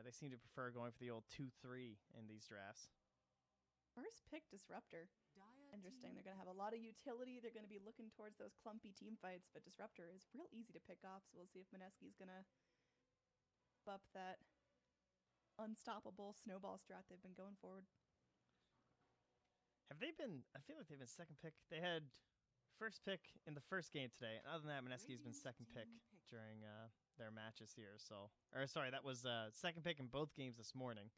They seem to prefer going for the old 2-3 in these drafts. First pick Disruptor. Interesting. They're going to have a lot of utility. They're going to be looking towards those clumpy team fights, but Disruptor is real easy to pick off, so we'll see if Mineski's going to up that unstoppable snowball strat they've been going forward. Have they been... I feel like they've been second pick. They had first pick in the first game today. And other than that, Mineski's been second pick during their matches here. So, or sorry, that was second pick in both games this morning.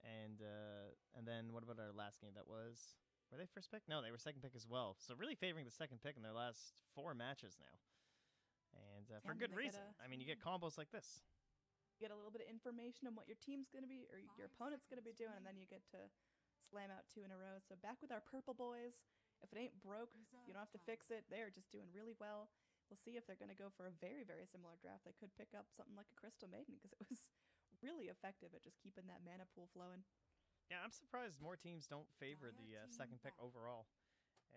And then what about our last game? That was... Were they first pick? No, they were second pick as well. So really favoring the second pick in their last 4 matches now. And for good reason. I mean, you get combos like this. You get a little bit of information on what your team's going to be, or your opponent's going to be doing, and then you get to slam out 2 in a row. So back with our purple boys. If it ain't broke, you don't have to fix it. They're just doing really well. We'll see if they're going to go for a very, very similar draft. They could pick up something like a Crystal Maiden, because it was really effective at just keeping that mana pool flowing. Yeah, I'm surprised more teams don't favor the second pick overall.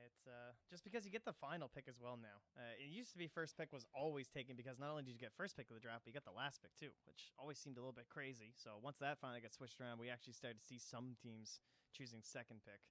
It's just because you get the final pick as well now. It used to be first pick was always taken because not only did you get first pick of the draft, but you got the last pick too, which always seemed a little bit crazy. So once that finally got switched around, we actually started to see some teams choosing second pick.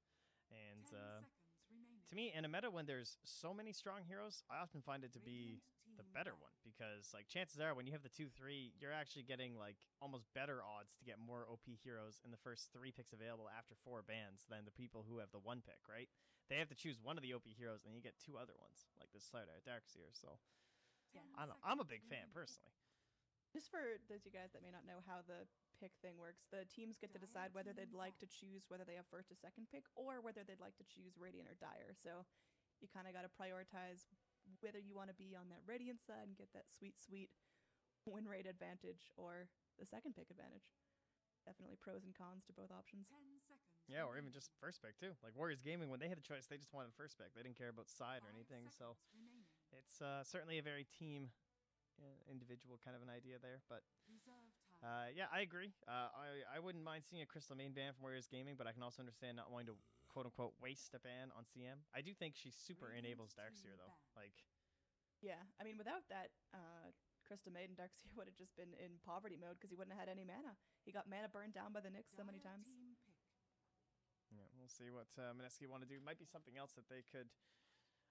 And to me, in a meta when there's so many strong heroes, I often find it to be the better one, because like chances are when you have the 2-3, you're actually getting like almost better odds to get more OP heroes in the first 3 picks available after 4 bans than the people who have the 1 pick, right? They have to choose one of the OP heroes, and you get 2 other ones, like this Slardar Darkseer. So yeah, I'm a big fan personally. Just for those of you guys that may not know how the pick thing works, the teams get to decide whether they'd like to choose whether they have first or second pick, or whether they'd like to choose Radiant or Dire. So you kind of got to prioritize whether you want to be on that Radiant side and get that sweet, sweet win rate advantage, or the second pick advantage. Definitely pros and cons to both options. Yeah, or even just first pick too. Like Warriors Gaming, when they had a choice, they just wanted first pick. They didn't care about side or anything. So it's certainly a very team individual kind of an idea there, but yeah, I agree. I wouldn't mind seeing a Crystal Main ban from Warriors Gaming, but I can also understand not wanting to quote unquote waste a ban on CM. I do think she super enables Darkseer though. Like, yeah, I mean, without that, Crystal Maiden Darkseer would have just been in poverty mode because he wouldn't have had any mana. He got mana burned down by the Nyx so many times. Yeah, we'll see what Mineski want to do. Might be something else that they could.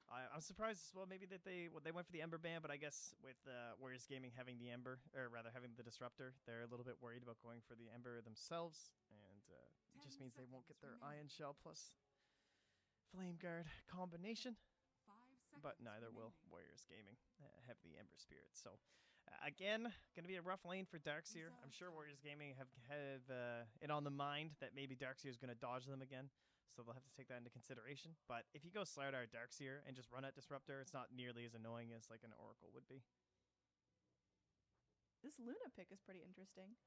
I'm surprised as well, maybe that they went for the Ember ban, but I guess with Warriors Gaming having the Ember, or rather having the Disruptor, they're a little bit worried about going for the Ember themselves, and it just means they won't get their Iron Shell plus Flame Guard combination. But neither will Warriors Gaming have the Ember Spirit. So, again, going to be a rough lane for Darkseer. I'm sure Warriors Gaming have it on the mind that maybe Darkseer is going to dodge them again. So they'll have to take that into consideration. But if you go Slardar Darkseer and just run at Disruptor, it's not nearly as annoying as like an Oracle would be. This Luna pick is pretty interesting.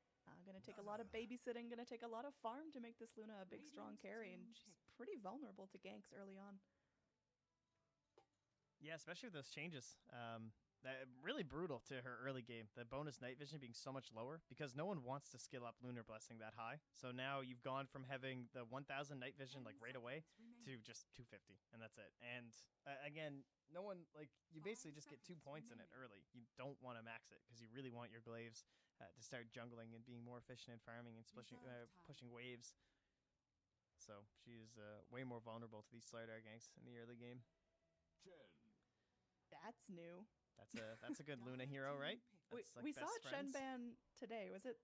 Going to take a lot of babysitting, going to take a lot of farm to make this Luna a big, strong carry, and she's pretty vulnerable to ganks early on. Yeah, especially with those changes. That really brutal to her early game. The bonus night vision being so much lower because no one wants to skill up Lunar Blessing that high. So now you've gone from having the 1000 night vision like right away to just 250, and that's it. And again, no one, like, you basically just get 2 points in it early. You don't want to max it because you really want your glaives to start jungling and being more efficient in farming and pushing waves. So she's way more vulnerable to these Slardar ganks in the early game. That's new. That's a good Luna hero, right? We saw a Chen ban today. Was it?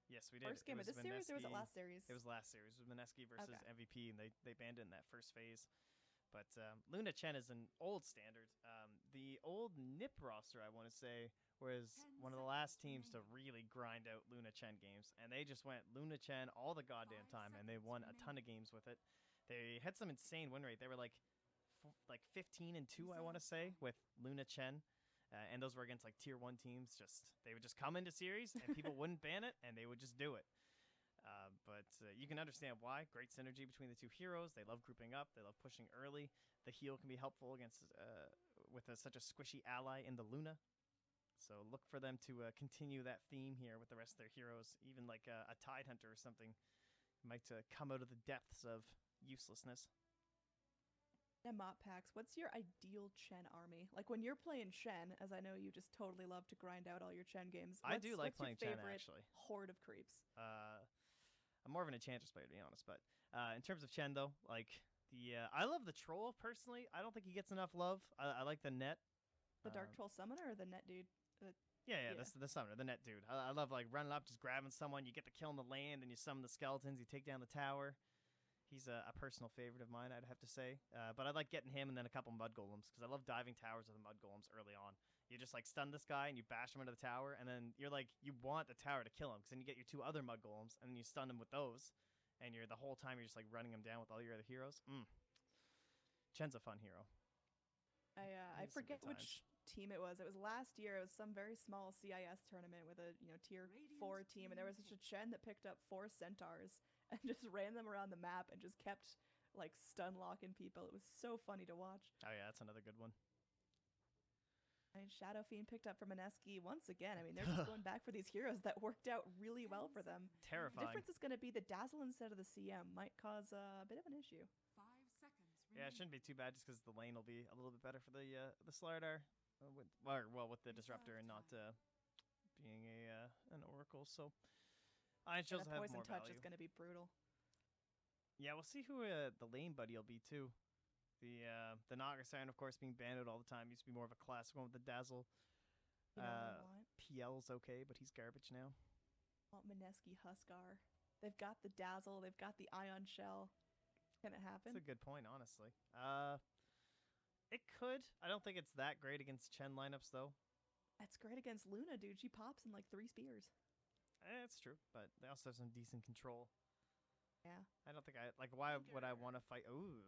Yes, we did. First game of this series, or was it last series? It was last series. It was Mineski versus Okay. MVP, and they banned it in that first phase. But Luna Chen is an old standard. The old NIP roster, I want to say, was one of the last teams to really grind out Luna Chen games, and they just went Luna Chen all the goddamn time, and they won a ton of games with it. They had some insane win rate. They were like 15-2, I want to say, with Luna Chen. And those were against like tier 1 teams. They would just come into series and people wouldn't ban it and they would just do it. But you can understand why. Great synergy between the two heroes. They love grouping up. They love pushing early. The heal can be helpful against with such a squishy ally in the Luna. So look for them to continue that theme here with the rest of their heroes. Even like a Tide Hunter or something might come out of the depths of uselessness. And mop packs, what's your ideal Chen army? Like when you're playing Chen, as I know you just totally love to grind out all your Chen games. I do like what's your playing Chen, favorite actually. horde of creeps? I'm more of an Enchantress player, to be honest. But in terms of Chen, though, like I love the Troll personally. I don't think he gets enough love. I like the Net. The Dark Troll Summoner or the Net dude? Yeah. The Summoner, the Net dude. I love like running up, just grabbing someone. You get the kill in the land, and you summon the skeletons. You take down the tower. He's a personal favorite of mine, I'd have to say. But I like getting him and then a couple Mud Golems, because I love diving towers with the Mud Golems early on. You just like stun this guy and you bash him into the tower, and then you're like, you want the tower to kill him, because then you get your 2 other Mud Golems, and then you stun him with those, and the whole time you're just like running him down with all your other heroes. Chen's a fun hero. I forget which team it was. It was last year. It was some very small CIS tournament with a tier 4 team, and there was just a Chen that picked up 4 centaurs and just ran them around the map and just kept like stun locking people. It was so funny to watch. Oh yeah, that's another good one. I mean, Shadow Fiend picked up from Mineski once again. I mean, they're just going back for these heroes that worked out really well for them. Terrifying. The difference is going to be the Dazzle instead of the CM might cause a bit of an issue. 5 seconds. Yeah, it shouldn't be too bad, just because the lane will be a little bit better for the Slardar, with the Disruptor and not being an Oracle. So I And chose the have Poison more Touch value. is going to be brutal. Yeah, we'll see who the lane buddy will be too. The Naga Siren, of course, being banned out all the time. Used to be more of a classic one with the Dazzle. You know what I want? PL's okay, but he's garbage now. I want Mineski Huskar. They've got the Dazzle. They've got the Ion Shell. Can it happen? That's a good point, honestly. It could. I don't think it's that great against Chen lineups, though. That's great against Luna, dude. She pops in like 3 spears. It's true, but they also have some decent control. Yeah. I don't think why would I want to fight? Ooh.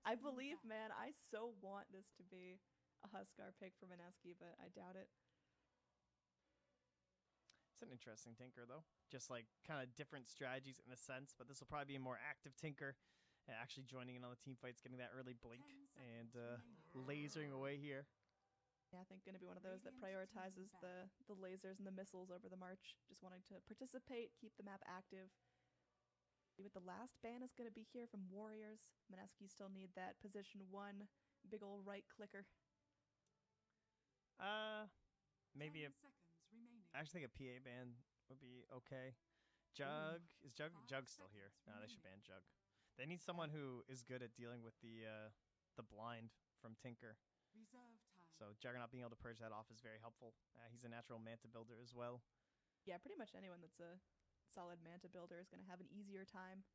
I believe, man. I so want this to be a Huskar pick for Mineski, but I doubt it. It's an interesting Tinker, though. Just like kind of different strategies in a sense, but this will probably be a more active Tinker. Actually joining in on the team fights, getting that early blink and lasering away here. Yeah, I think going to be one of those that prioritizes the lasers and the missiles over the march. Just wanting to participate, keep the map active. See what the last ban is going to be here from Warriors. Mineski still need that position 1 big ol' right clicker. Maybe I actually think a PA ban would be okay. Jug is Jug's still here? No, they should ban Jug. They need someone who is good at dealing with the blind from Tinker. So Juggernaut being able to purge that off is very helpful. He's a natural Manta builder as well. Yeah, pretty much anyone that's a solid Manta builder is going to have an easier time.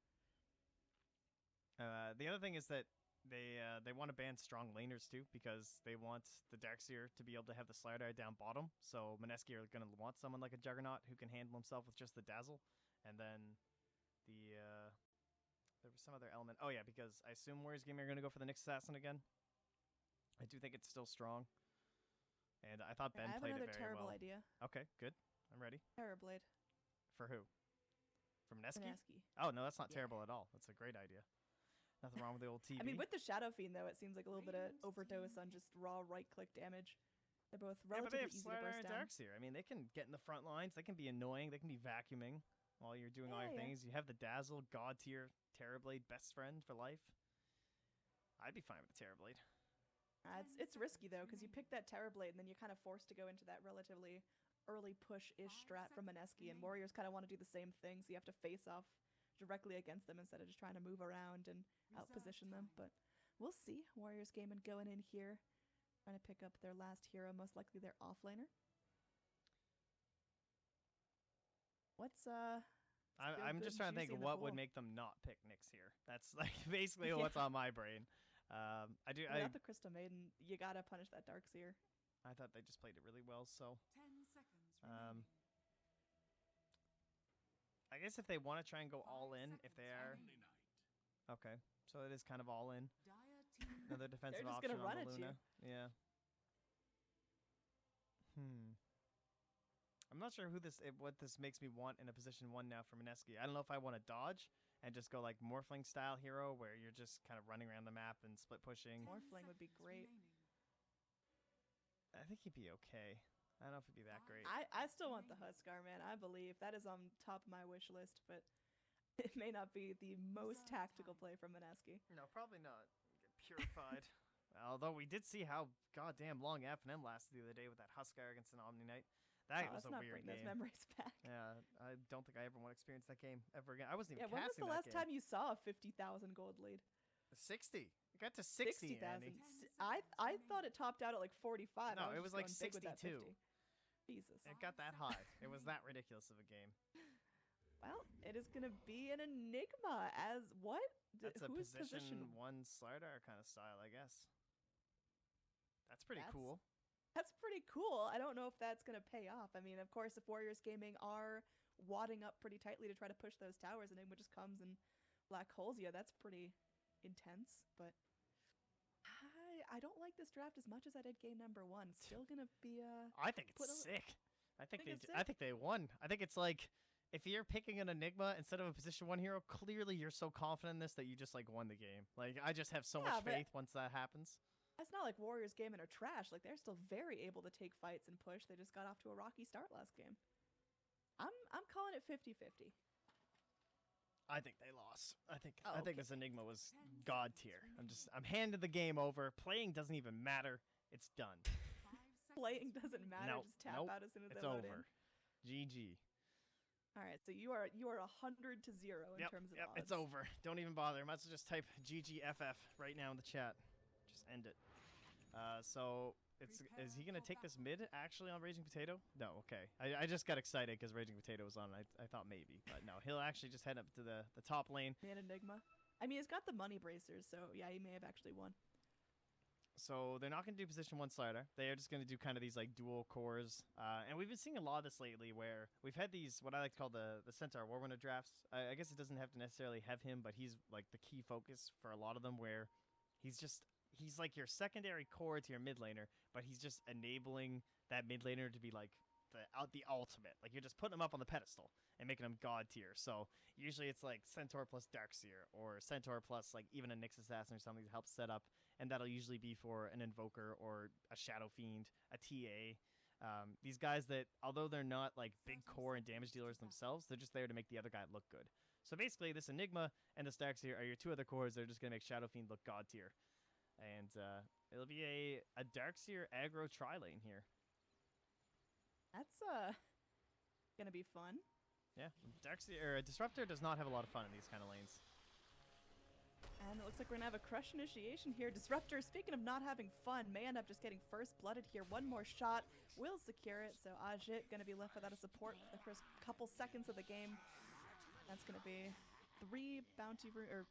The other thing is that they want to ban strong laners too, because they want the Darkseer to be able to have the Slardar down bottom. So Mineski are going to want someone like a Juggernaut who can handle himself with just the Dazzle. And then there was some other element. Oh yeah, because I assume Warriors Gaming are going to go for the Nyx Assassin again. I do think it's still strong. And I thought Ben played it very well. I have another terrible idea. Okay, good. I'm ready. Terrorblade. For who? From Mineski? Mineski. Oh, no, that's not terrible at all. That's a great idea. Nothing wrong with the old TV. I mean, with the Shadow Fiend, though, it seems like a little bit of overdose on just raw right-click damage. They're both relatively easy to burst down. Darkseer. I mean, they can get in the front lines. They can be annoying. They can be vacuuming while you're doing all your things. You have the Dazzle, God tier, Terrorblade, best friend for life. I'd be fine with the Terrorblade. It's risky, though, because you pick that Terrorblade, and then you're kind of forced to go into that relatively early push-ish strat from Mineski, and Warriors kind of want to do the same thing, so you have to face off directly against them instead of just trying to move around and outposition them. But we'll see. Warriors Gaming going in here, trying to pick up their last hero, most likely their offlaner. What's I'm just trying to think of what would make them not pick Nyx here. That's like basically what's on my brain. Without the Crystal Maiden, you gotta punish that Darkseer. I thought they just played it really well, so 10 seconds I guess if they want to try and go all in, if they are okay, so it is kind of all in. Another defensive They're just option gonna run on the at Luna. Yeah. I'm not sure what this makes me want in a position 1 now for Mineski. I don't know if I want to dodge and just go like Morphling style hero where you're just kind of running around the map and split pushing. Morphling would be great. I think he'd be okay. I don't know if it'd be that great. I still want the Huskar, man. I believe that is on top of my wish list, but it may not be the most tactical play from Mineski. No, probably not. Get purified. Although we did see how goddamn long F&M lasted the other day with that Huskar against an Omni Knight. That was let's a not weird bring those game. memories back. Yeah, I don't think I ever want to experience that game ever again. I wasn't even Yeah, when was casting the that last game. time you saw a 50,000 gold lead? 60. It got to 60, 60,000. Andy. I thought it topped out at like 45. No, I it was just like going big with that 62. 50. Jesus. It got that high. It was that ridiculous of a game. Well, it is going to be an enigma as what? That's a Who's position 1 Slardar kind of style, I guess. That's pretty cool. That's pretty cool. I don't know if that's going to pay off. I mean, of course, if Warriors Gaming are wadding up pretty tightly to try to push those towers, and Enigma just comes and black holes you, that's pretty intense. But I don't like this draft as much as I did game number 1. Still going to be I think it's sick. I think it's I sick? think they won. I think it's like if you're picking an Enigma instead of a position 1 hero, clearly you're so confident in this that you just like won the game. Like I just have so much but faith once that happens. it's not like Warriors Gaming are trash. Like, they're still very able to take fights and push. They just got off to a rocky start last game. I'm calling it 50-50. I think they lost. I think Oh, okay. this Enigma was god tier. I'm handing the game over. Playing doesn't even matter. It's done. Playing doesn't matter. Nope, Just tap nope, out as soon as It's they load over. in. GG. All right, so you are 100 to 0 in terms of odds. It's over. Don't even bother. Might as well just type GGFF right now in the chat. Just end it. So is he gonna take this mid actually on Raging Potato? No, okay. I just got excited because Raging Potato was on. I thought maybe, but no. He'll actually just head up to the top lane. Man, Enigma. I mean, he's got the money bracers, so yeah, he may have actually won. So they're not gonna do position 1 Slardar. They are just gonna do kind of these like dual cores. And we've been seeing a lot of this lately, where we've had these what I like to call the Centaur Warrunner drafts. I guess it doesn't have to necessarily have him, but he's like the key focus for a lot of them, where he's like your secondary core to your mid laner, but he's just enabling that mid laner to be like the ultimate. Like you're just putting him up on the pedestal and making him god tier. So usually it's like Centaur plus Darkseer or Centaur plus like even a Nyx Assassin or something to help set up, and that'll usually be for an Invoker or a Shadow Fiend, a TA. These guys that, although they're not like big core and damage dealers themselves, they're just there to make the other guy look good. So basically this Enigma and this Darkseer are your 2 other cores that are just going to make Shadow Fiend look god tier. And it'll be a Darkseer aggro tri-lane here. That's gonna be fun. Yeah, Darkseer, Disruptor does not have a lot of fun in these kind of lanes. And it looks like we're gonna have a crush initiation here. Disruptor, speaking of not having fun, may end up just getting first blooded here. One more shot will secure it. So Ajit gonna be left without a support for the first couple seconds of the game. That's gonna be 2 bounty runes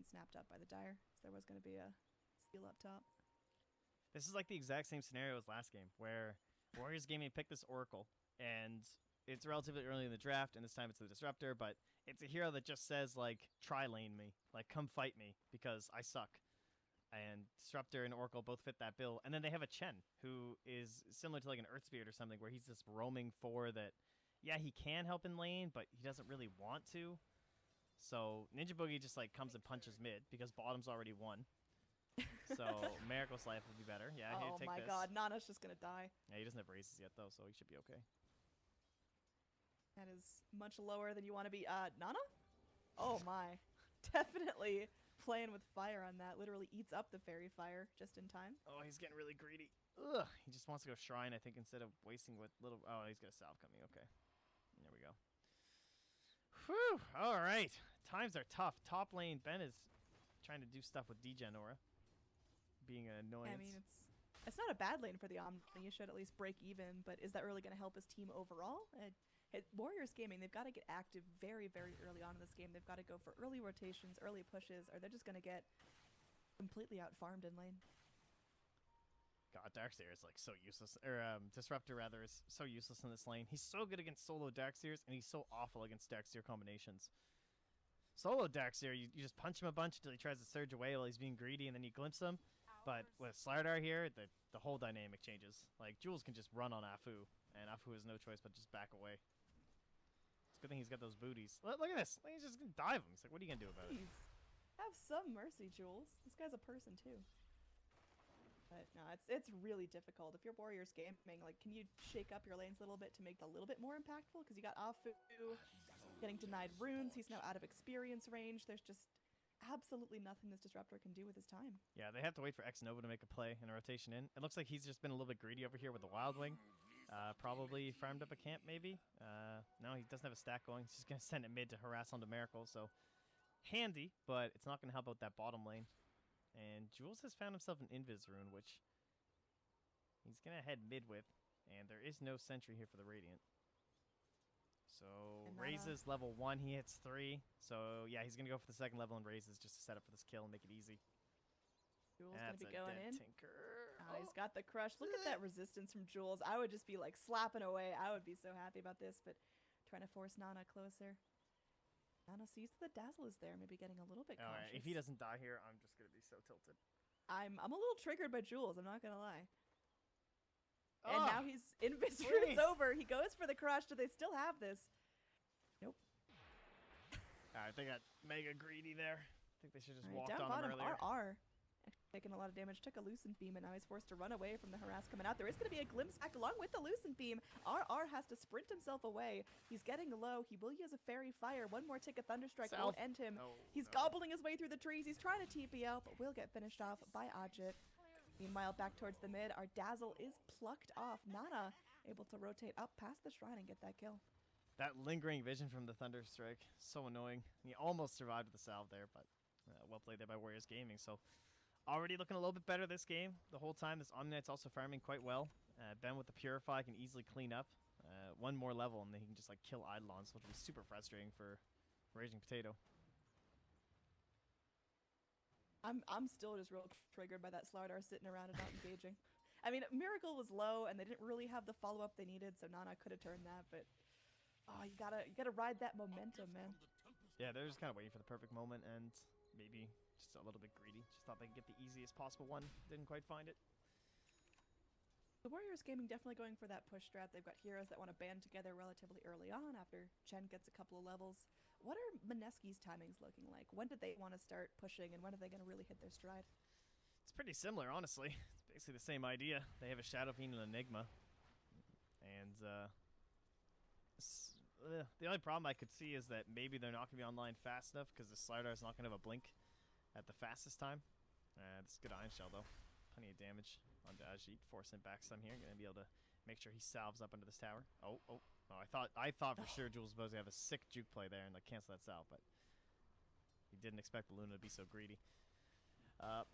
snapped up by the Dire. So there was gonna be a steal up top. This is like the exact same scenario as last game, where Warriors Gaming picked this Oracle, and it's relatively early in the draft, and this time it's the Disruptor, but it's a hero that just says, like, tri-lane me, like, come fight me, because I suck. And Disruptor and Oracle both fit that bill, and then they have a Chen, who is similar to, like, an Earth Spirit or something, where he's this roaming 4 that, yeah, he can help in lane, but he doesn't really want to. So Ninja Boogie just, like, comes and punches mid, because bottom's already won. So Miracle's life will be better. Yeah, he'll Oh take my this. god, Nana's just gonna die. Yeah, he doesn't have races yet, though, so he should be okay. That is much lower than you want to be. Nana? Oh my. Definitely playing with fire on that. Literally eats up the fairy fire just in time. Oh, he's getting really greedy. Ugh, he just wants to go Shrine, I think, instead of wasting with little... Oh, he's got a salve coming. Okay. There we go. Whew. All right. Times are tough. Top lane, Ben is trying to do stuff with Degen Aura. Being an annoyance. I mean, it's not a bad lane for the Omni. You should at least break even, but is that really going to help his team overall? Warriors Gaming, they've got to get active very, very early on in this game. They've got to go for early rotations, early pushes, or they're just going to get completely out-farmed in lane. God, Darkseer is like so useless. Or Disruptor rather is so useless in this lane. He's so good against solo Darkseers, and he's so awful against Darkseer combinations. Solo Darkseer, you just punch him a bunch until he tries to surge away while he's being greedy, and then you glimpse him. But with Slardar here, the whole dynamic changes. Like, Jules can just run on Afu, and Afu has no choice but just back away. It's a good thing he's got those booties. Look at this. Like, he's just going to dive him. He's like, what are you going to do about it? Please, have some mercy, Jules. This guy's a person, too. But no, it's really difficult. If you're Warriors gaming, like, can you shake up your lanes a little bit to make it a little bit more impactful? Because you got Afu getting denied runes. He's now out of experience range. There's just absolutely nothing this Disruptor can do with his time. Yeah, they have to wait for X Nova to make a play and a rotation in. It looks like he's just been a little bit greedy over here with the Wild Wing. Probably farmed up a camp, maybe. No, he doesn't have a stack going. He's just going to send it mid to harass onto Miracle. So handy, but it's not going to help out that bottom lane. And Jules has found himself an Invis rune, which he's going to head mid with. And there is no sentry here for the Radiant. So raises level 1, he hits 3. So yeah, he's going to go for the second level and raises just to set up for this kill and make it easy. Jules going to be going in. Tinker. He's got the crush. Look at that resistance from Jules. I would just be like slapping away. I would be so happy about this, but trying to force Nana closer. Nana sees the Dazzle is there, maybe getting a little bit cautious. Alright, if he doesn't die here, I'm just going to be so tilted. I'm a little triggered by Jules, I'm not going to lie. And now he's Invis rune's over. He goes for the crush. Do they still have this? Nope. Alright, they got mega greedy there. I think they should just walked down on bottom, him earlier. RR. Taking a lot of damage, took a Lucent Beam, and now he's forced to run away from the harass coming out. There is going to be a glimpse back along with the Lucent Beam. RR has to sprint himself away. He's getting low. He will use a Fairy Fire. One more tick of Thunderstrike won't end him. He's gobbling his way through the trees. He's trying to TP out, but will get finished off by Ajit. Meanwhile, back towards the mid, our Dazzle is plucked off. Nana able to rotate up past the shrine and get that kill. That lingering vision from the Thunderstrike, so annoying. He almost survived the salve there, but well played there by Warriors Gaming. So already looking a little bit better this game. The whole time, this Omnight's also farming quite well. Ben with the Purify can easily clean up. One more level, and then he can just like kill Eidolons, which will be super frustrating for Raging Potato. I'm still just real triggered by that Slardar sitting around and not engaging. I mean, Miracle was low, and they didn't really have the follow-up they needed, so Nana could have turned that, but you gotta ride that momentum, man. Yeah, they're just kind of waiting for the perfect moment, and maybe just a little bit greedy. Just thought they could get the easiest possible one. Didn't quite find it. The Warriors Gaming definitely going for that push strat. They've got heroes that want to band together relatively early on after Chen gets a couple of levels. What are Mineski's timings looking like? When did they want to start pushing, and when are they going to really hit their stride? It's pretty similar, honestly. It's basically the same idea. They have a Shadow Fiend and Enigma. And the only problem I could see is that maybe they're not going to be online fast enough because the Slardar is not going to have a blink at the fastest time. This is good Iron Shell, though. Plenty of damage on Dajit. Forcing back some here. Going to be able to make sure he salves up under this tower. Oh, I thought for sure Jules was supposed to have a sick juke play there and like cancel that salve, but he didn't expect the Luna to be so greedy.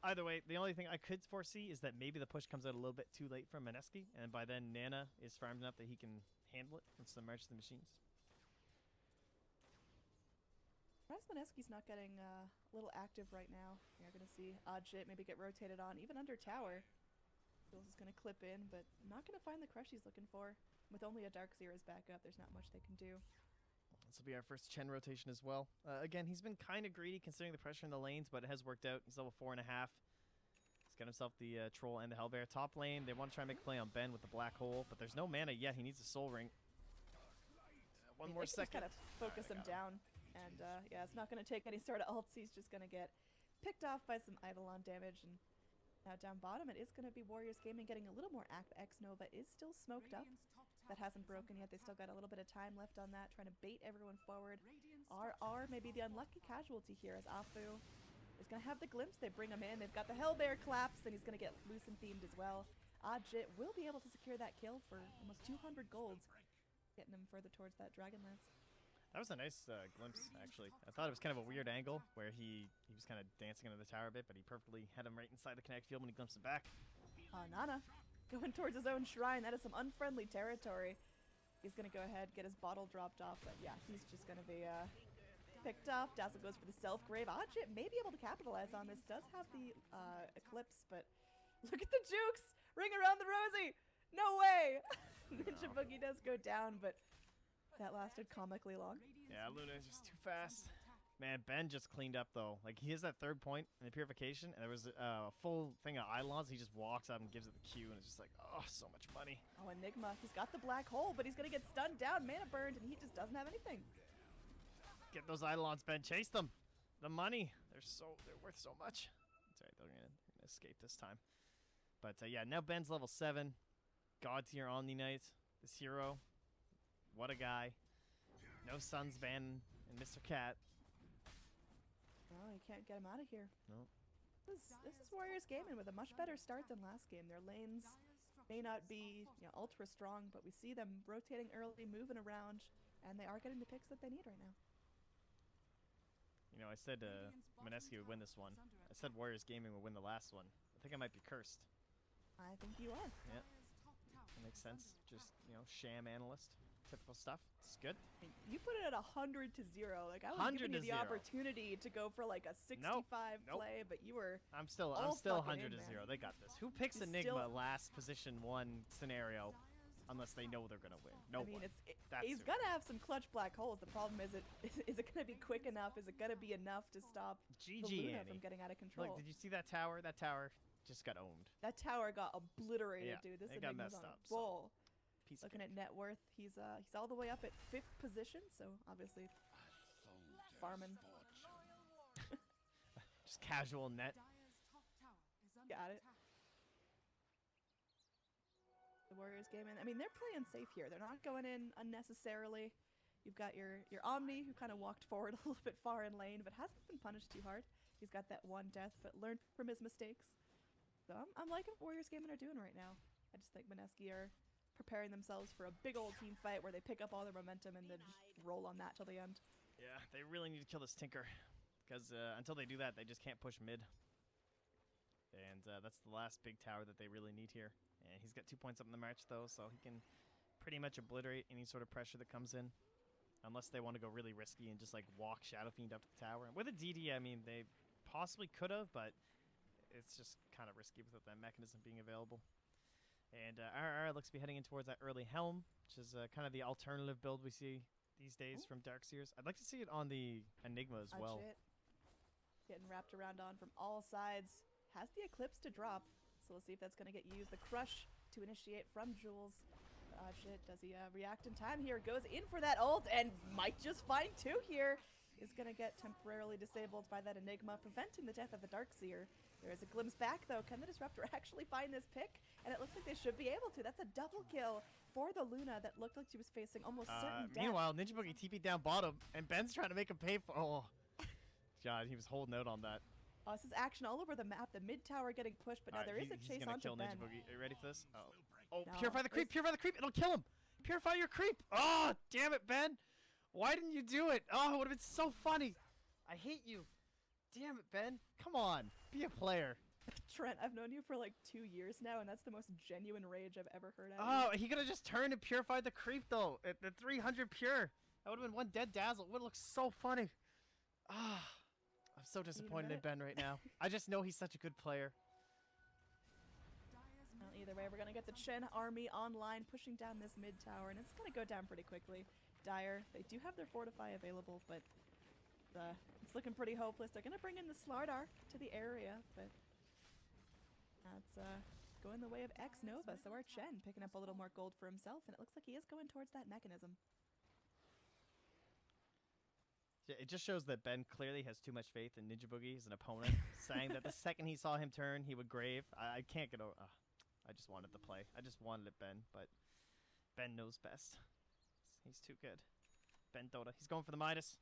Either way, the only thing I could foresee is that maybe the push comes out a little bit too late from Mineski, and by then Nana is farmed enough that he can handle it and submerge the machines. Mineski's not getting a little active right now. You're going to see Ajit maybe get rotated on, even under tower. Jules is going to clip in, but not going to find the crush he's looking for. With only a Darkseer as backup, there's not much they can do. This will be our first Chen rotation as well. Again, he's been kind of greedy considering the pressure in the lanes, but it has worked out. He's level 4.5. He's got himself the Troll and the Hellbear. Top lane, they want to try and make a play on Ben with the Black Hole, but there's no mana yet. He needs a Soul Ring. One more second. Just kind of focus him down. And yeah, it's not going to take any sort of ults. He's just going to get picked off by some Eidolon damage. And now down bottom, it is going to be Warriors Gaming getting a little more active. X Nova is still smoked up. That hasn't broken yet. They still got a little bit of time left on that, trying to bait everyone forward. RR may be the unlucky casualty here as Afu is going to have the glimpse. They bring him in. They've got the Hellbear collapse, and he's going to get Lucent themed as well. Ajit will be able to secure that kill for almost 200 golds, getting him further towards that Dragon Lance. That was a nice glimpse, actually. I thought it was kind of a weird angle where he was kind of dancing under the tower a bit, but he perfectly had him right inside the Kinetic Field when he glimpsed it back. Nana going towards his own shrine. That is some unfriendly territory. He's going to go ahead, get his bottle dropped off, but yeah, he's just going to be picked off. Dazzle goes for the Self-Grave. Ajit may be able to capitalize on this. Does have the Eclipse, but look at the jukes! Ring around the rosy! No way! Ninja Boogie does go down, but that lasted comically long. Yeah, Luna is just too fast. Man, Ben just cleaned up, though. Like, he has that third point in the Purification, and there was a full thing of Eidolons. He just walks up and gives it the Q, and it's just like, oh, so much money. Oh, Enigma. He's got the Black Hole, but he's going to get stunned down, mana burned, and he just doesn't have anything. Get those Eidolons, Ben. Chase them. The money. They're worth so much. It's all right. They're gonna escape this time. But yeah, now Ben's level 7. God tier Omni Knight. This hero. What a guy. No Suns ban and mr.cat. Oh, you can't get him out of here. No. This is Warriors Gaming with a much better start than last game. Their lanes may not be ultra strong, but we see them rotating early, moving around, and they are getting the picks that they need right now. You know, I said Mineski would win this one. I said Warriors Gaming would win the last one. I think I might be cursed. I think you are. Yeah. That makes sense. Just, sham analyst. Typical stuff. It's good. You put it at 100 to 0. Like, I was giving you the opportunity to go for like a 65 play, but you were. I'm still 100 to 0. They got this. Who picks Enigma last position 1 scenario unless they know they're gonna win? No one. He's gonna have some clutch black holes. The problem is it gonna be quick enough? Is it gonna be enough to stop the Luna from getting out of control? Look, did you see that tower? That tower just got owned. That tower got obliterated, dude. This got messed up. Bull. Looking at net worth, he's all the way up at 5th position, so obviously farming. Just casual net. Got it. The Warriors gaming. I mean, they're playing safe here. They're not going in unnecessarily. You've got your Omni, who kind of walked forward a little bit far in lane, but hasn't been punished too hard. He's got that 1 death, but learned from his mistakes. So I'm liking what Warriors gaming are doing right now. I just think Mineski are preparing themselves for a big old team fight where they pick up all their momentum and then just roll on that till the end. Yeah, they really need to kill this Tinker, because until they do that, they just can't push mid. And that's the last big tower that they really need here. And he's got 2 points up in the match, though, so he can pretty much obliterate any sort of pressure that comes in. Unless they want to go really risky and just, like, walk Shadow Fiend up to the tower. And with a DD, I mean, they possibly could have, but it's just kind of risky without that mechanism being available. And RR looks to be heading in towards that early Helm, which is kind of the alternative build we see these days from Darkseers. I'd like to see it on the Enigma as well. Getting wrapped around on from all sides. Has the Eclipse to drop, so we'll see if that's going to get used. The Crush to initiate from Jules. Does he react in time here? Goes in for that ult and might just find 2 here. Is going to get temporarily disabled by that Enigma, preventing the death of the Darkseer. There is a glimpse back, though. Can the Disruptor actually find this pick? And it looks like they should be able to. That's a double kill for the Luna that looked like she was facing almost certain death. Meanwhile, Ninja Boogie TP'd down bottom, and Ben's trying to make him pay for... Oh, God, he was holding out on that. Oh, this is action all over the map. The mid tower getting pushed, but now there is a chase onto kill Ben. Ninja Boogie. Are you ready for this? Oh, no, purify the creep! Purify the creep! It'll kill him! Purify your creep! Oh, damn it, Ben! Why didn't you do it? Oh, it would have been so funny. I hate you. Damn it, Ben. Come on. Be a player. Trent, I've known you for like 2 years now, and that's the most genuine rage I've ever heard out of you. He could have just turned and purified the creep, though. At the 300 pure. That would have been 1 dead dazzle. It would have looked so funny. Ah. I'm so disappointed in Ben right now. I just know he's such a good player. Well, either way, we're going to get the Chen army online, pushing down this mid tower, and it's going to go down pretty quickly. Dire, they do have their Fortify available, but it's looking pretty hopeless. They're going to bring in the Slardar to the area, but that's going the way of X Nova. So our Chen picking up a little more gold for himself, and it looks like he is going towards that mechanism. Yeah, it just shows that Ben clearly has too much faith in Ninja Boogie as an opponent, saying that the second he saw him turn, he would grave. I can't get over... I just wanted the play. I just wanted it, Ben, but Ben knows best. He's too good. Ben Dota. He's going for the Midas.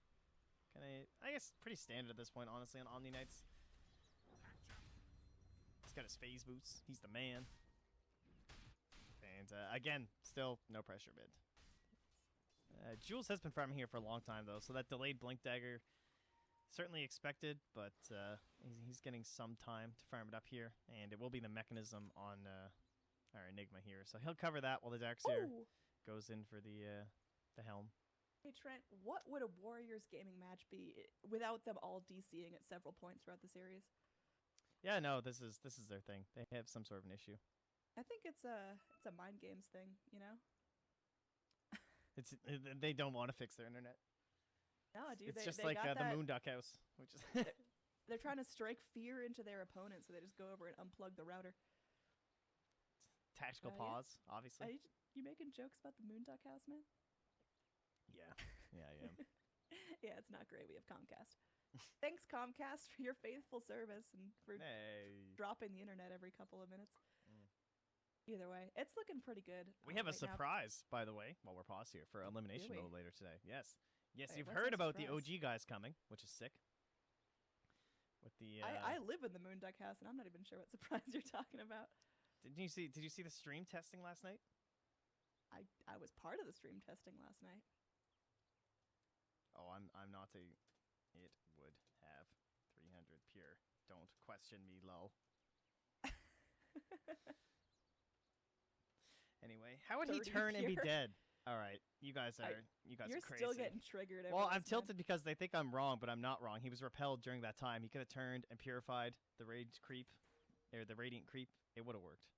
I guess pretty standard at this point, honestly, on Omni Knights. He's got his phase boots. He's the man. And again, still no pressure mid. Jules has been farming here for a long time, though, so that delayed Blink Dagger certainly expected, but he's getting some time to farm it up here, and it will be the mechanism on our Enigma here. So he'll cover that while the Darkseer goes in for the Helm. Hey, Trent, what would a Warriors gaming match be without them all DCing at several points throughout the series? Yeah, no, this is their thing. They have some sort of an issue. I think it's a mind games thing, you know? They don't want to fix their internet. No, dude. It's just like the Moon Duck House, which is they're trying to strike fear into their opponent, so they just go over and unplug the router. Tactical pause, obviously. You making jokes about the Moon Duck House, man? Yeah, I am. Yeah, it's not great. We have Comcast. Thanks, Comcast, for your faithful service and for dropping the internet every couple of minutes. Either way, it's looking pretty good. We have a right now. surprise, by the way, while we're paused here for elimination we? mode later today. Yes. Yes, Wait, you've what's heard our about the surprise? OG guys coming, which is sick. With the I live in the Moon Duck house, and I'm not even sure what surprise you're talking about. Did you see the stream testing last night? I was part of the stream testing last night. Oh, I'm not a it would have 300 pure. Don't question me, lol. Anyway, how would he 30 turn and be pure? dead? All right, you guys are You're crazy. still getting triggered. Over Well, this, I'm man. tilted because they think I'm wrong, but I'm not wrong. He was repelled during that time. He could have turned and purified the rage creep, or the radiant creep. It would have worked.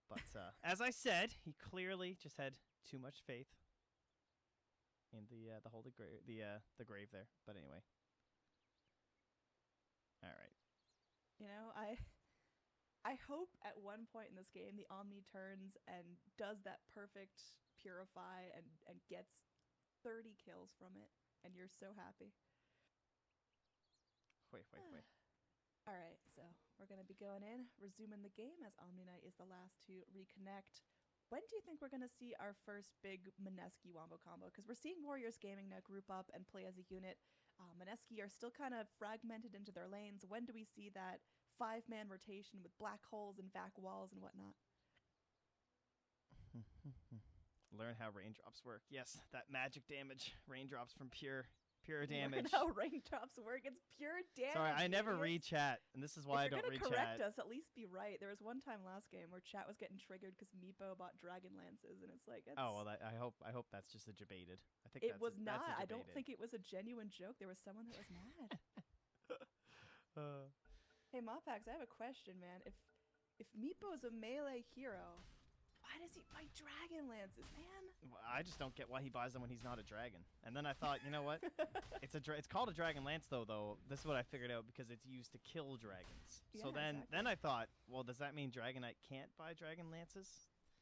But as I said, he clearly just had too much faith in the holy grave, the grave there. But anyway, all right. You know, I hope at one point in this game the Omni turns and does that perfect purify and gets 30 kills from it, and you're so happy. Wait. All right, so we're going to be going in, resuming the game as Omni Knight is the last to reconnect. When do you think we're going to see our first big Mineski wombo combo? Because we're seeing Warriors Gaming now group up and play as a unit. Mineski are still kind of fragmented into their lanes. When do we see that 5-man rotation with black holes and vac walls and whatnot? Learn how raindrops work. Yes, that magic damage. Raindrops from pure damage. Learn how raindrops work. It's pure damage. Sorry, I never idiots. read chat, and this is why I If don't you're read gonna correct chat. us, at least be right. There was one time last game where chat was getting triggered because Meepo bought dragon lances, and it's like, Oh well, I hope that's just a debated. I think it that's was that's not. a I don't debated. think it was a genuine joke. There was someone that was mad. Hey, Mopax, I have a question, man. If Meepo's a melee hero, why does he buy dragon lances, man? Well, I just don't get why he buys them when he's not a dragon. And then I thought, you know what? It's called a dragon lance though. This is what I figured out because it's used to kill dragons. Yeah, So then exactly. then I thought, well, does that mean Dragon Knight can't buy dragon lances?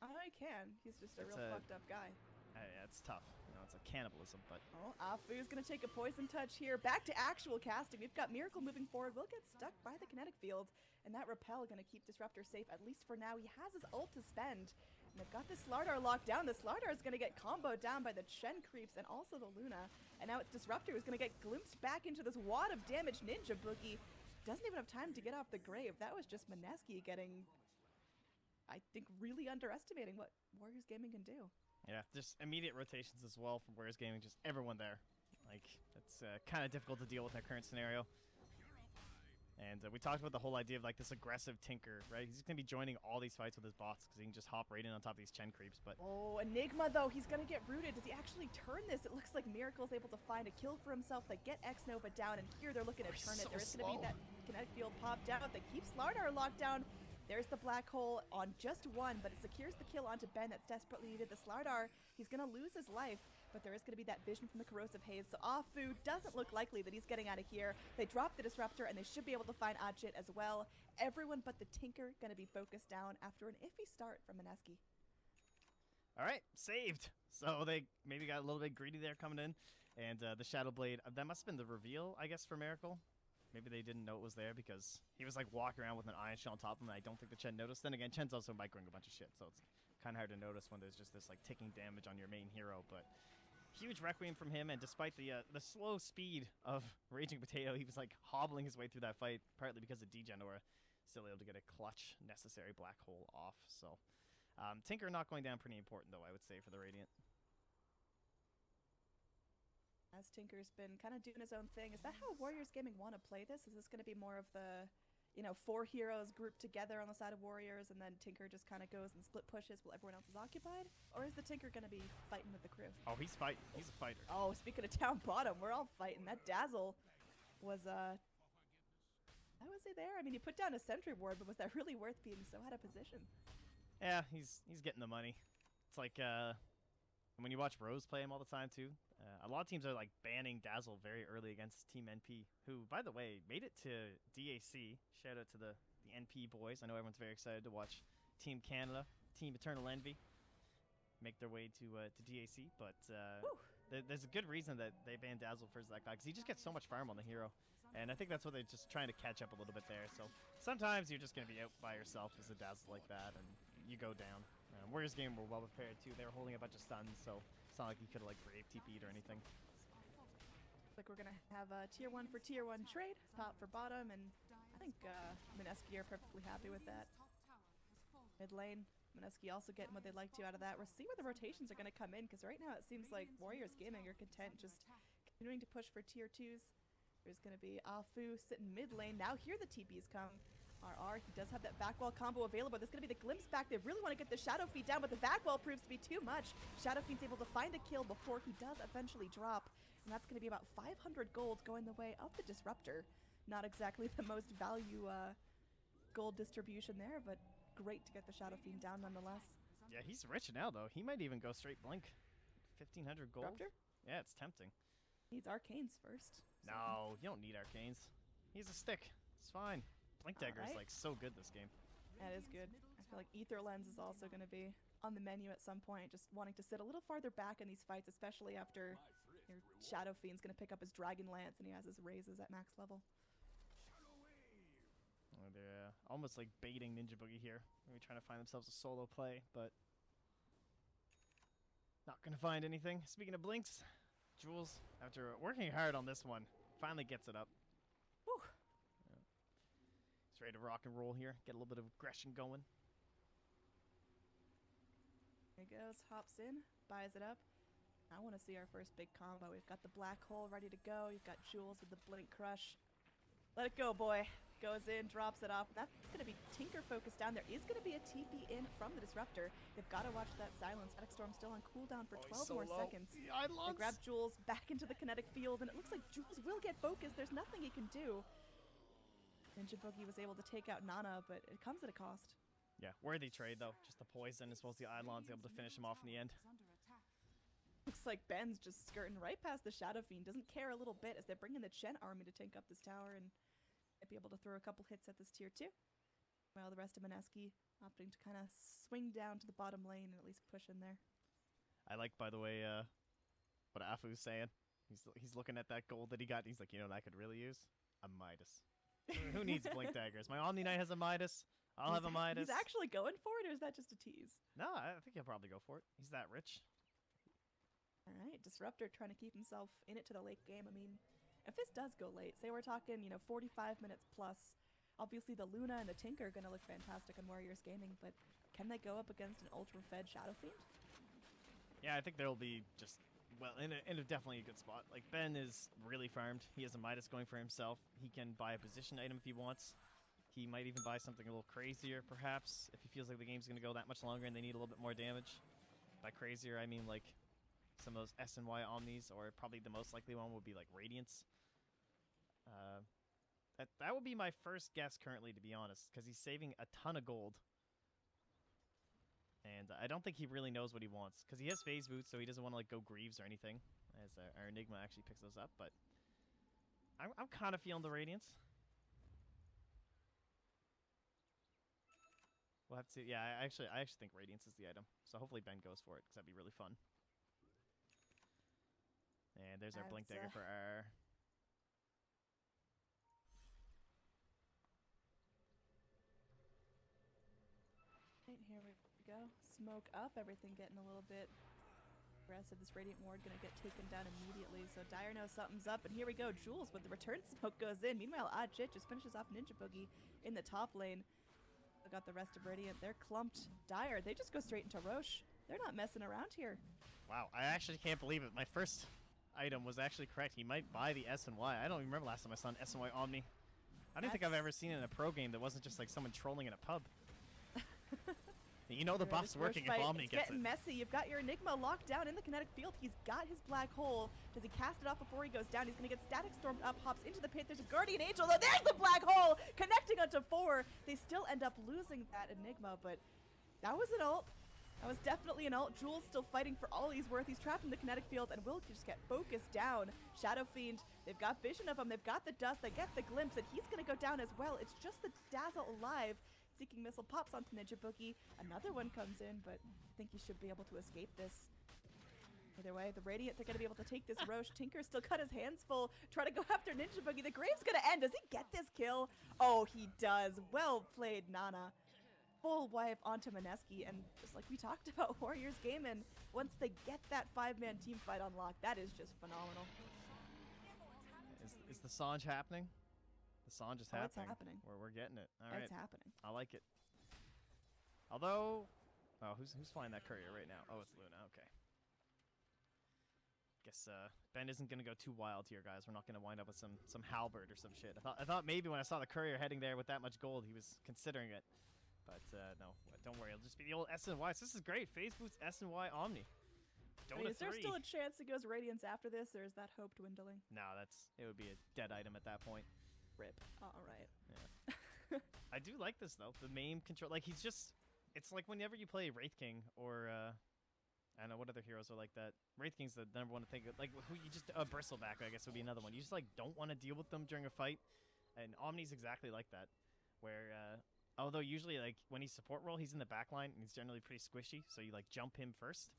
I can. He's just a It's real a- fucked up guy. Yeah, it's tough. You know, it's a cannibalism, but Oh, Afu's going to take a poison touch here. Back to actual casting. We've got Miracle moving forward. Will get stuck by the kinetic field. And that Repel going to keep Disruptor safe, at least for now. He has his ult to spend. And they've got this Slardar locked down. The Slardar is going to get comboed down by the Chen creeps and also the Luna. And now it's Disruptor who's going to get glimpsed back into this wad of damage. Ninja Boogie doesn't even have time to get off the grave. That was just Mineski getting, I think, really underestimating what Warriors Gaming can do. yeah, just immediate rotations as well from Warriors Gaming. Just everyone there. Like, it's kind of difficult to deal with in our current scenario. And we talked about the whole idea of like this aggressive Tinker, right? He's going to be joining all these fights with his bots because he can just hop right in on top of these Chen creeps. But Oh, Enigma, though, he's going to get rooted. Does he actually turn this? It looks like Miracle's able to find a kill for himself. They get X-Nova down, and here they're looking to turn so it. There is going to slow. be that kinetic field popped out. They keep Slardar locked down. There's the black hole on just one, but it secures the kill onto Ben that's desperately needed. The Slardar, he's going to lose his life, but there is going to be that vision from the corrosive haze. So Afu doesn't look likely that he's getting out of here. They drop the Disruptor, and they should be able to find Ajit as well. Everyone but the Tinker going to be focused down after an iffy start from Mineski. all right, saved. So they maybe got a little bit greedy there coming in. And the Shadow Blade, that must have been the reveal, I guess, for Miracle. Maybe they didn't know it was there because he was like walking around with an ion shell on top of him, and I don't think the Chen noticed. Then again, Chen's also microing a bunch of shit, so it's kind of hard to notice when there's just this like ticking damage on your main hero. But huge Requiem from him, and despite the slow speed of Raging Potato, he was like hobbling his way through that fight, partly because of Degenora still able to get a clutch necessary black hole off. So Tinker not going down pretty important though, I would say, for the Radiant. As Tinker's been kind of doing his own thing. Is that how Warriors Gaming want to play this? Is this going to be more of the, 4 heroes grouped together on the side of Warriors, and then Tinker just kind of goes and split pushes while everyone else is occupied? Or is the Tinker going to be fighting with the crew? Oh, he's fighting. He's a fighter. Oh, speaking of down bottom, we're all fighting. That Dazzle was, how was he there? I mean, he put down a sentry ward, but was that really worth being so out of position? Yeah, he's getting the money. It's like when you watch Rose play him all the time too. A lot of teams are like banning Dazzle very early against Team NP, who, by the way, made it to DAC. Shout out to the NP boys. I know everyone's very excited to watch Team Canada, Team Eternal Envy. make their way to DAC, but there's a good reason that they banned Dazzle for that guy, because he just gets so much farm on the hero. And I think that's what they're just trying to catch up a little bit there. So sometimes you're just going to be out by yourself as a Dazzle like that, and you go down. Warriors game were well prepared too. They were holding a bunch of stuns, so it's not like you could have like brave TP'd or anything. Like we're going to have a tier 1 for tier 1 trade, top for bottom, and I think Mineski are perfectly happy with that. Mid lane, Mineski also getting what they'd like to out of that. We'll see where the rotations are going to come in, because right now it seems like Warriors Gaming are content just continuing to push for tier 2s. There's going to be Afu sitting mid lane. Now here the TPs come. RR, he does have that back wall combo available. There's going to be the glimpse back. They really want to get the Shadow Feed down, but the back wall proves to be too much. Shadow Feed's able to find a kill before he does eventually drop. And that's going to be about 500 gold going the way of the Disruptor. Not exactly the most value gold distribution there, but great to get the Shadow Fiend down nonetheless. Yeah, he's rich now, though. He might even go straight blink. 1,500 gold? Disruptor? Yeah, it's tempting. Needs Arcanes first. So. No, you don't need Arcanes. He's a stick. It's fine. Blink Dagger is like so good this game. That is good. I feel like Ether Lens is also going to be on the menu at some point, just wanting to sit a little farther back in these fights, especially after your Shadow Fiend's going to pick up his Dragon Lance and he has his raises at max level. Oh, they're almost like baiting Ninja Boogie here. Maybe trying to find themselves a solo play, but not going to find anything. Speaking of blinks, Jules, after working hard on this one, finally gets it up. Whew. Yeah. He's ready to rock and roll here, get a little bit of aggression going. There he goes, hops in, buys it up. I want to see our first big combo. We've got the Black Hole ready to go. You've got Jules with the Blink Crush. Let it go, boy. Goes in, drops it off. That's going to be Tinker focused down. There is going to be a TP in from the Disruptor. They've got to watch that silence. Static Storm still on cooldown for 12 more seconds. They grab Jules back into the kinetic field, and it looks like Jules will get focused. There's nothing he can do. Ninja Boogie was able to take out Nana, but it comes at a cost. Yeah, worthy trade, though. Just the poison as well as the Eidolon's able to finish him off in the end. Looks like Ben's just skirting right past the Shadow Fiend. Doesn't care a little bit as they bring in the Chen army to tank up this tower and might be able to throw a couple hits at this tier 2. While the rest of Mineski opting to kind of swing down to the bottom lane and at least push in there. I like, by the way, what Afu's saying. He's looking at that gold that he got. And he's like, you know what I could really use? A Midas. Who needs Blink Daggers? My Omni Knight has a Midas. I'll have a Midas. He's actually going for it, or is that just a tease? No, I think he'll probably go for it. He's that rich. All right, Disruptor trying to keep himself in it to the late game. I mean, if this does go late, say we're talking, 45 minutes plus, obviously the Luna and the Tinker are going to look fantastic on Warriors Gaming, but can they go up against an ultra-fed Shadow Fiend? Yeah, I think they'll be just, well, in a definitely a good spot. Like, Ben is really farmed. He has a Midas going for himself. He can buy a position item if he wants. He might even buy something a little crazier, perhaps, if he feels like the game's going to go that much longer and they need a little bit more damage. By crazier, I mean, like, some of those S and Y Omnis, or probably the most likely one would be, like, Radiance. That would be my first guess currently, to be honest, because he's saving a ton of gold. And I don't think he really knows what he wants, because he has phase boots, so he doesn't want to like go Greaves or anything, as our Enigma actually picks those up, but I'm kind of feeling the Radiance. We'll have to, yeah, I actually think Radiance is the item, so hopefully Ben goes for it, because that'd be really fun. And there's our Blink Dagger for our... Here we go. Smoke up, everything getting a little bit aggressive. This Radiant Ward gonna get taken down immediately, so Dire knows something's up, and here we go. Jules with the return smoke goes in. Meanwhile, Ajit just finishes off Ninja Boogie in the top lane. We got the rest of Radiant. They're clumped. Dire, they just go straight into Roche. They're not messing around here. Wow, I actually can't believe it. My first item was actually correct. He might buy the S and Y. I don't even remember last time I saw an S and Y Omni. I don't think I've ever seen it in a pro game that wasn't just like someone trolling in a pub. You know the buff's working if Omni gets it. It's getting messy. You've got your Enigma locked down in the kinetic field. He's got his Black Hole. Does he cast it off before he goes down? He's going to get Static Stormed up, hops into the pit. There's a Guardian Angel, though. There's the Black Hole connecting onto 4. They still end up losing that Enigma, but that was an ult. That was definitely an ult. Jules still fighting for all he's worth. He's trapped in the kinetic field and will just get focused down. Shadow Fiend, they've got vision of him. They've got the dust. They get the glimpse, and he's going to go down as well. It's just the Dazzle alive. heat-seeking missile pops onto Ninja Boogie. Another one comes in, but I think he should be able to escape this. Either way, the Radiant, they're going to be able to take this Roche. Tinker still got his hands full, try to go after Ninja Boogie. The Grave's going to end. Does he get this kill? Oh, he does. Well played, Nana. Full wipe onto Mineski, and just like we talked about Warriors Gaming, once they get that 5-man team fight unlocked, that is just phenomenal. Is the Sanj happening? The Sanj is Oh, happening. it's happening. We're getting it. All right. It's happening. I like it. Although, oh, who's flying that courier right now? Oh, it's Luna. Okay. Guess Ben isn't gonna go too wild here, guys. We're not gonna wind up with some halberd or some shit. I thought maybe when I saw the courier heading there with that much gold, he was considering it. But no, don't worry. It'll just be the old S and Y. So this is great. Phase Boots S and Y Omni. Dota I mean, is there 3. still a chance it goes Radiance after this, or is that hope dwindling? No, it would be a dead item at that point. Rip. All right. Yeah. I do like this though. The main control, like it's like whenever you play Wraith King or I don't know what other heroes are like that. Wraith King's the number one to think of. Like who you just Bristleback, I guess would be another one. You just like don't want to deal with them during a fight, and Omni's exactly like that. Where although usually like when he's support role, he's in the back line and he's generally pretty squishy, so you like jump him first.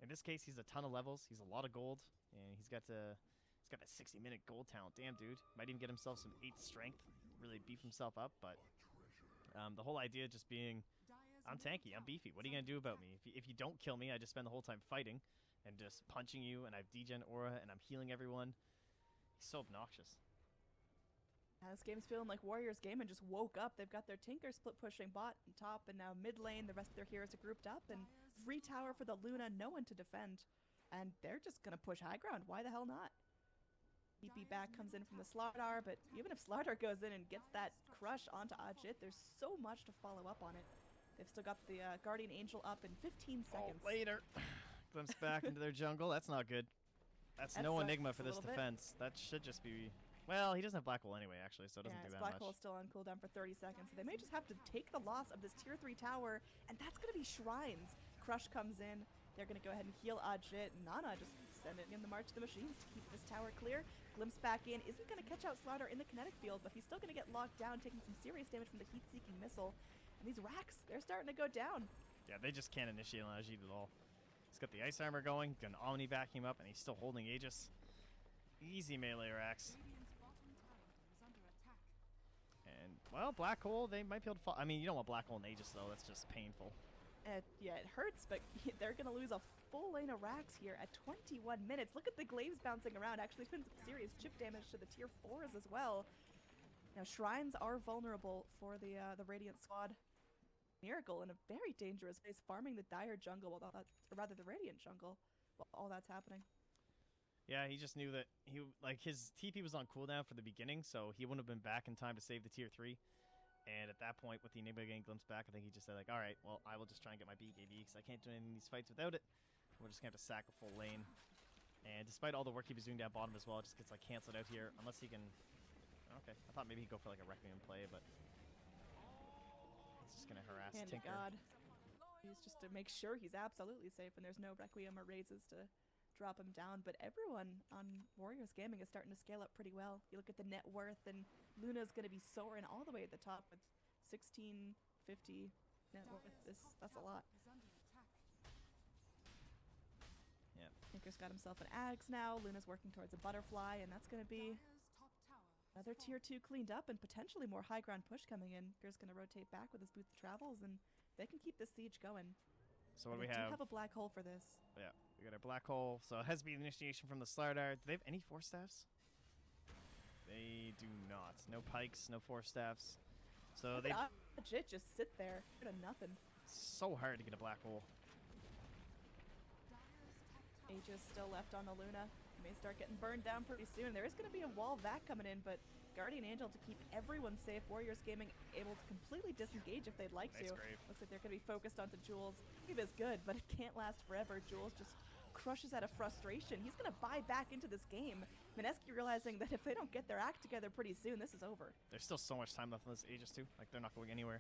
In this case, he's a ton of levels. He's a lot of gold, and he's got a 60-minute gold talent. Damn, dude. Might even get himself some 8th strength. Really beef himself up, but the whole idea just being, I'm tanky, I'm beefy. What are you going to do about me? If you don't kill me, I just spend the whole time fighting and just punching you, and I have degen aura, and I'm healing everyone. He's so obnoxious. This game's feeling like Warriors Gaming just woke up. They've got their Tinker split pushing bot and top, and now mid lane, the rest of their heroes are grouped up, and free tower for the Luna, no one to defend. And they're just going to push high ground. Why the hell not? TP back comes in from the Slardar, but even if Slardar goes in and gets that crush onto Ajit, there's so much to follow up on it. They've still got the Guardian Angel up in 15 seconds. Oh, later. Glimpse back into their jungle. That's not good. That's no Enigma for this defense. That should just be... Well, he doesn't have Black Hole anyway, actually, so it doesn't do that Black much. Hole is still on cooldown for 30 seconds, so they may just have to take the loss of this tier 3 tower, and that's going to be Shrines. Crush comes in. They're going to go ahead and heal Ajit. Nana just sending in the March of the Machines to keep this tower clear. Glimpse back in. Isn't going to catch out Slaughter in the kinetic field, but he's still going to get locked down, taking some serious damage from the heat-seeking missile. And these racks, they're starting to go down. Yeah, they just can't initiate on Ajit at all. He's got the Ice Armor going, got an Omni backing him up, and he's still holding Aegis. Easy melee racks. And, well, Black Hole, they might be able to fall. I mean, you don't want Black Hole and Aegis, though. That's just painful. Yeah, it hurts, but they're going to lose a full lane of racks here at 21 minutes. Look at the glaives bouncing around. Actually, putting some serious chip damage to the tier 4s as well. Now, Shrines are vulnerable for the Radiant squad. Miracle in a very dangerous place, farming the Dire jungle, or rather the Radiant jungle, while all that's happening. Yeah, he just knew that his TP was on cooldown for the beginning, so he wouldn't have been back in time to save the tier 3. And at that point, with the Enigma getting glimpsed back, I think he just said, like, all right, well, I will just try and get my BKB because I can't do any of these fights without it. We're just going to have to sack a full lane. And despite all the work he was doing down bottom as well, it just gets, like, canceled out here. Unless he can... Okay, I thought maybe he'd go for, like, a Requiem play, but... He's just going to harass Hand Tinker. to God. He's just to make sure he's absolutely safe and there's no Requiem or raises to drop him down. But everyone on Warriors Gaming is starting to scale up pretty well. You look at the net worth, and Luna's going to be soaring all the way at the top with 1650 net worth. That's a lot. Yeah. Tinker's got himself an Axe now. Luna's working towards a Butterfly, and that's going to be another tier 2 cleaned up and potentially more high ground push coming in. Tinker's going to rotate back with his Booth of Travels, and they can keep this siege going. So what do we have? have? We have a Black Hole for this. Yeah, we got our Black Hole. So it has to be the initiation from the Slardar. Do they have any Force Staffs? They do not. No Pikes, no Force Staffs. So they... Legit just sit there. To nothing. So hard to get a Black Hole. Aegis still left on the Luna. May start getting burned down pretty soon. There is going to be a wall vac coming in, but Guardian Angel to keep everyone safe. Warriors Gaming able to completely disengage if they'd like Nice to. grave. Looks like they're going to be focused onto Jules. Grave is good, but it can't last forever. Jules just crushes out of frustration. He's going to buy back into this game. Mineski realizing that if they don't get their act together pretty soon, this is over. There's still so much time left on this Aegis too. Like, they're not going anywhere.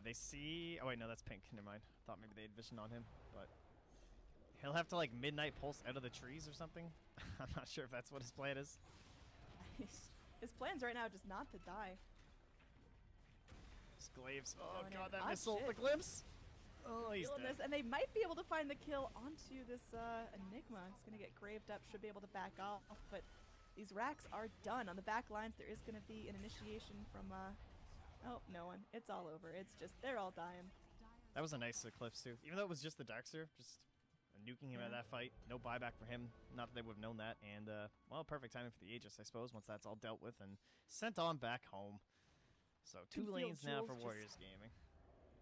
They see... Oh, wait, no, that's Pink. Never mind. Thought maybe they had vision on him, but... He'll have to, like, midnight pulse out of the trees or something. I'm not sure if that's what his plan is. His plan's right now just not to die. Glaives. Oh Going god, in. that Ah, missile. shit. The glimpse. Oh, he's Feeling dead. this, and they might be able to find the kill onto this Enigma. It's going to get graved up, should be able to back off, but these racks are done. On the back lines, there is going to be an initiation from, oh, no one. It's all over. It's just, they're all dying. That was a nice Eclipse, too. Even though it was just the Darkster, just nuking him out of that fight. No buyback for him. Not that they would have known that. And, well, perfect timing for the Aegis, I suppose, once that's all dealt with and sent on back home. So, two Feel lanes now Jules for just- Warriors Gaming.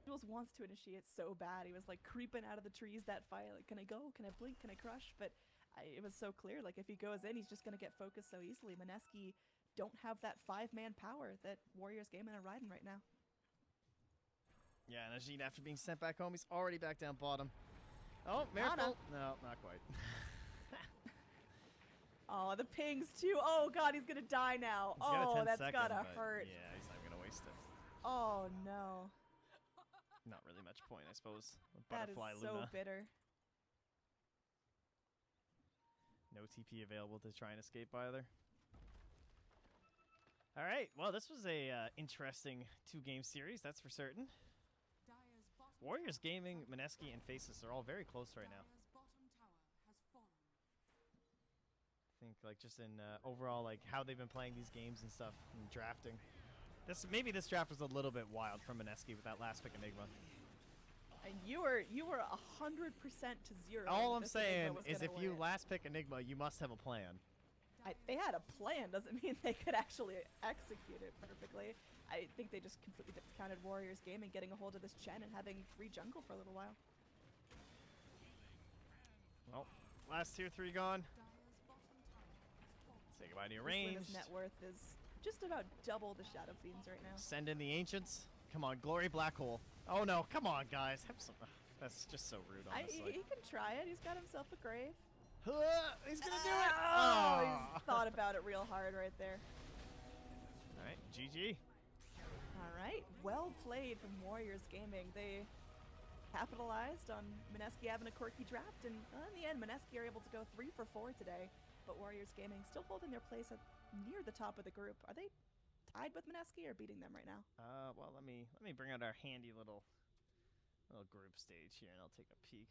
Jules wants to initiate so bad. He was like creeping out of the trees that fight. Like, can I go? Can I blink? Can I crush? But it was so clear. Like, if he goes in, he's just going to get focused so easily. Mineski don't have that 5-man power that Warriors Gaming are riding right now. Yeah, and Ajit, after being sent back home, he's already back down bottom. Oh, Miracle. No, not quite. Oh, the pings too. Oh god, he's gonna die now. He's got a Oh, 10 that's second, gotta but hurt. Yeah, he's not gonna waste it. Oh no, Not really much point, I suppose. With that is Butterfly so Luna. bitter. No TP available to try and escape either. All right, well, this was a interesting 2-game series, that's for certain. Dyer's bottom Warriors tower Gaming, has Mineski, and Faceless are all very close right now. Dyer's bottom tower has fallen. I think, like, just in overall, like, how they've been playing these games and stuff, and drafting. Maybe this draft was a little bit wild from Mineski with that last pick Enigma. And you were 100% to 0. All that I'm this Enigma saying was is gonna if you win. last pick Enigma, you must have a plan. They had a plan, doesn't mean they could actually execute it perfectly. I think they just completely discounted Warriors Gaming getting a hold of this Chen and having free jungle for a little while. Well, last tier 3 gone. Dyer's bottom tower has fallen. Say goodbye to your This range. Luna's net worth is just about double the Shadow Fiends right now. Send in the Ancients. Come on, Glory Black Hole. Oh no, come on, guys. Have some. That's just so rude, honestly. He can try it. He's got himself a grave. He's gonna do it. Oh, Oh. he's thought about it real hard right there. All right, GG. All right, well played from Warriors Gaming. They capitalized on Mineski having a quirky draft, and in the end, Mineski are able to go 3 for 4 today. But Warriors Gaming still holding their place at near the top of the group. Are they tied with Mineski or beating them right now? Well, let me bring out our handy little group stage here, and I'll take a peek.